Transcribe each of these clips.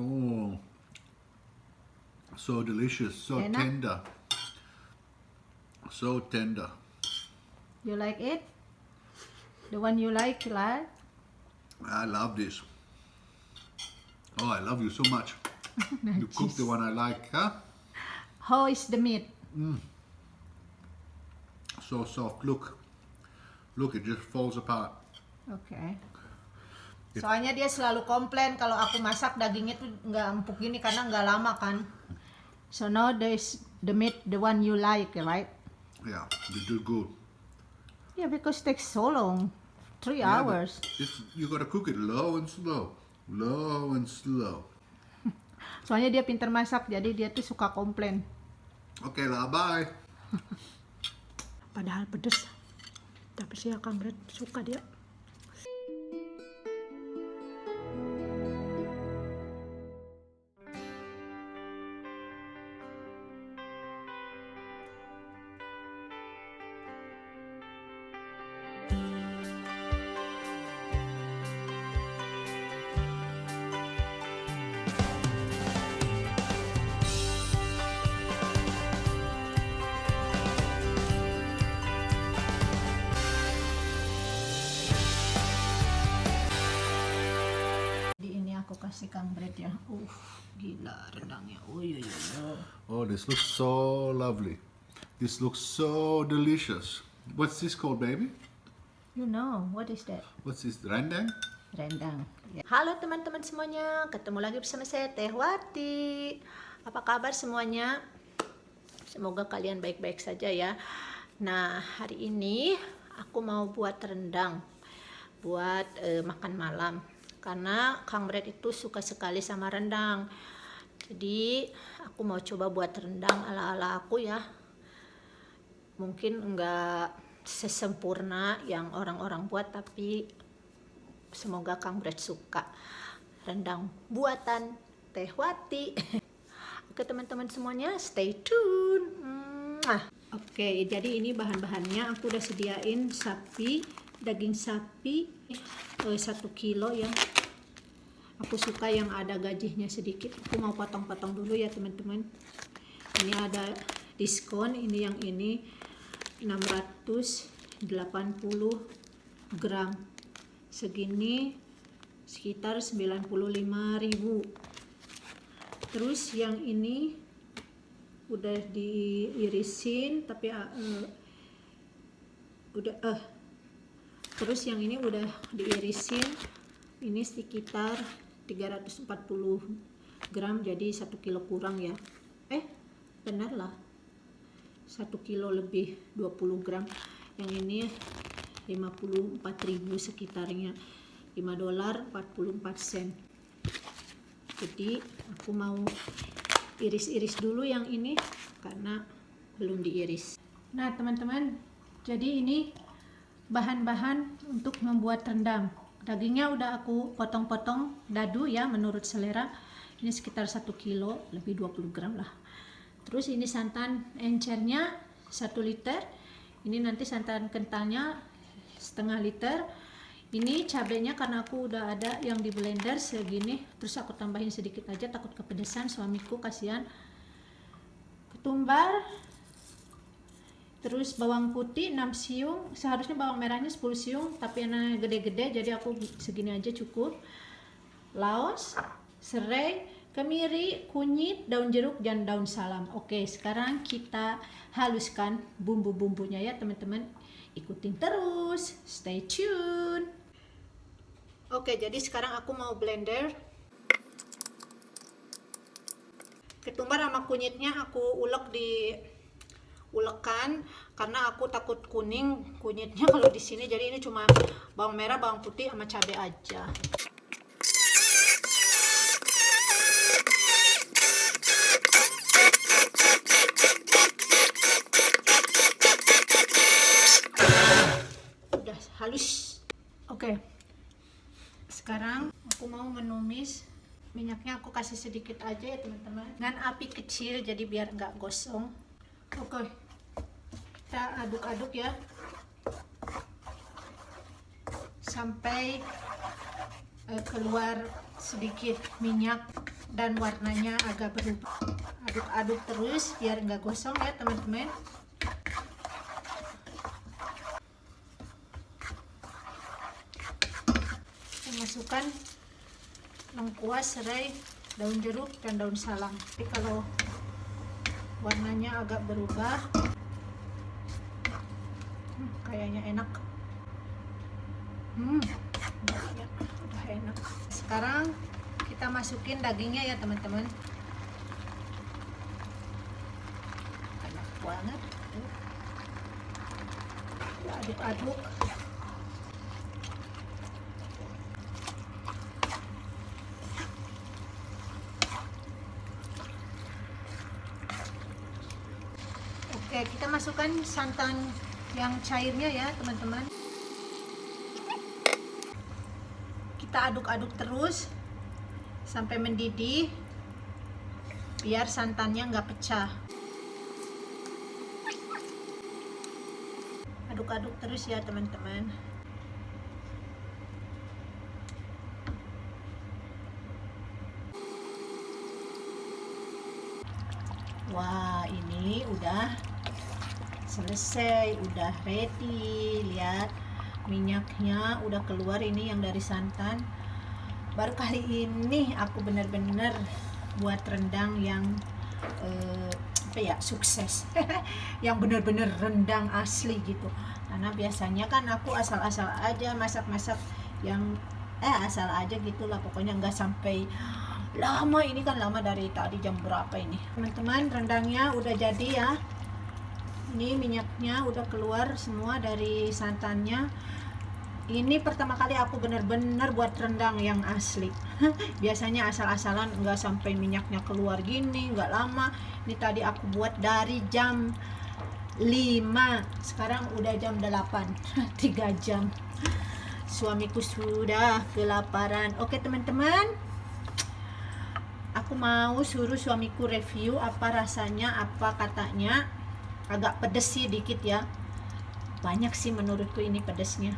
Oh, so delicious, so Enak? tender. So tender. You like it? The one you like, right? I love this. Oh, I love you so much. You cook the one I like, huh? How is the meat? So soft. Look. Look, it just falls apart. Oke. Soalnya dia selalu komplain kalau aku masak dagingnya tuh nggak empuk gini karena nggak lama kan. So now there's the meat, the one you like, right? Yeah, you do good. Yeah, because it takes so long. 3 Yeah, but hours. you gotta cook it low and slow. Low and slow. Soalnya dia pintar masak, jadi dia tuh suka komplain. Okay lah, bye. Padahal pedes. Tapi si Kang Brad suka dia. Aku kasih Kang Brad ya. Gila rendangnya. Oh, this looks so lovely. This looks so delicious. What's this called, baby? You know, what is that? What's this, rendang? Rendang. Ya. Halo teman-teman semuanya, ketemu lagi bersama saya Teh Wati. Apa kabar semuanya? Semoga kalian baik-baik saja ya. Nah, hari ini aku mau buat rendang buat makan malam. Karena Kang Brad itu suka sekali sama rendang. Jadi aku mau coba buat rendang ala-ala aku ya. Mungkin enggak sesempurna yang orang-orang buat, tapi semoga Kang Brad suka. Rendang buatan Teh Wati. Oke teman-teman semuanya, stay tune. Oke, jadi ini bahan-bahannya aku udah sediain daging sapi 1 kilo ya. Aku suka yang ada gajinya sedikit. Aku mau potong-potong dulu ya teman-teman. Ini ada diskon, ini yang ini 680 gram. Segini sekitar 95.000. Terus yang ini udah diirisin tapi terus yang ini udah diirisin, ini sekitar 340 gram, jadi 1 kilo kurang ya. Benar lah, 1 kilo lebih 20 gram. Yang ini 54.000 sekitarnya, $5.44. Jadi aku mau iris-iris dulu yang ini karena belum diiris. Nah teman-teman, jadi ini bahan-bahan untuk membuat rendang. Dagingnya udah aku potong-potong dadu ya menurut selera. Ini sekitar 1 kilo lebih 20 gram lah. Terus ini santan encernya 1 liter. Ini nanti santan kentalnya setengah liter. Ini cabenya karena aku udah ada yang di blender segini. Terus aku tambahin sedikit aja, takut kepedesan suamiku kasihan. Ketumbar. Terus bawang putih 6 siung, seharusnya bawang merahnya 10 siung, tapi enak gede-gede jadi aku segini aja cukup. Laos, serai, kemiri, kunyit, daun jeruk, dan daun salam. Oke, sekarang kita haluskan bumbu-bumbunya ya teman-teman. Ikutin terus, stay tune. Oke, jadi sekarang aku mau blender. Ketumbar sama kunyitnya aku ulekan karena aku takut kuning kunyitnya kalau di sini, jadi ini cuma bawang merah, bawang putih sama cabai aja. Udah halus. Oke. Sekarang aku mau menumis. Minyaknya aku kasih sedikit aja ya teman-teman, dengan api kecil jadi biar nggak gosong. Oke, kita aduk-aduk ya sampai keluar sedikit minyak dan warnanya agak berubah. Aduk-aduk terus biar nggak gosong ya teman-teman. Kita masukkan lengkuas, serai, daun jeruk, dan daun salam. Tapi kalau warnanya agak berubah, kayaknya enak. Udah enak. Sekarang kita masukin dagingnya ya teman-teman. Enak banget. Kita aduk-aduk. Oke, kita masukkan santan yang cairnya ya teman-teman. Kita aduk-aduk terus sampai mendidih biar santannya nggak pecah. Aduk-aduk terus ya teman-teman. Wah, ini udah selesai, udah ready. Lihat, minyaknya udah keluar, ini yang dari santan. Baru kali ini aku bener-bener buat rendang yang sukses. Yang bener-bener rendang asli gitu. Karena biasanya kan aku asal-asal aja masak-masak yang asal aja gitulah, pokoknya nggak sampai lama. Ini kan lama dari tadi jam berapa ini teman-teman. Rendangnya udah jadi ya. Ini minyaknya udah keluar semua dari santannya. Ini pertama kali aku bener-bener buat rendang yang asli. Biasanya asal-asalan nggak sampai minyaknya keluar gini, nggak lama. Ini tadi aku buat dari jam 5, sekarang udah jam 8. 3 jam. Suamiku sudah kelaparan. Oke teman-teman, aku mau suruh suamiku review apa rasanya, apa katanya. Agak pedes sih dikit ya, banyak sih menurutku ini pedesnya.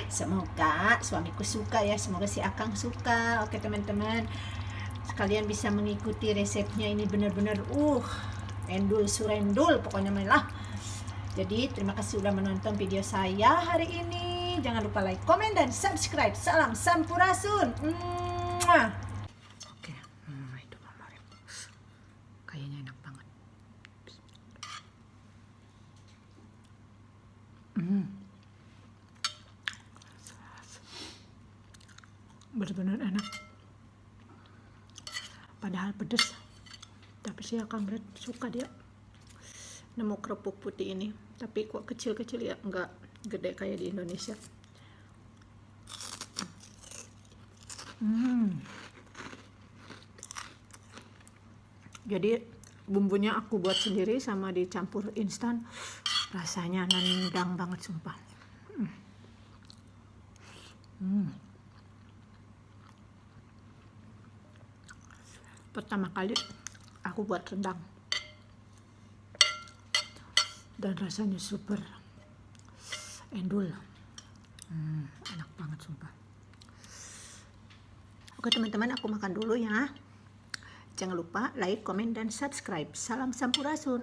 Semoga suamiku suka ya, semoga si Akang suka. Oke teman-teman, kalian bisa mengikuti resepnya. Ini benar-benar endul surendul pokoknya lah. Jadi terima kasih sudah menonton video saya hari ini. Jangan lupa like, komen, dan subscribe. Salam Sampurasun. Oke, itu gambarnya. Kayaknya enak banget. Benar-benar enak, padahal pedes, tapi si Akang Red suka dia. Nemu kerupuk putih ini, tapi kok kecil-kecil ya, nggak gede kayak di Indonesia. Jadi bumbunya aku buat sendiri sama dicampur instan, rasanya nendang banget sumpah. Pertama kali aku buat rendang dan rasanya super endul. Enak banget sumpah. Oke teman-teman, aku makan dulu ya. Jangan lupa like, komen, dan subscribe. Salam Sampurasun.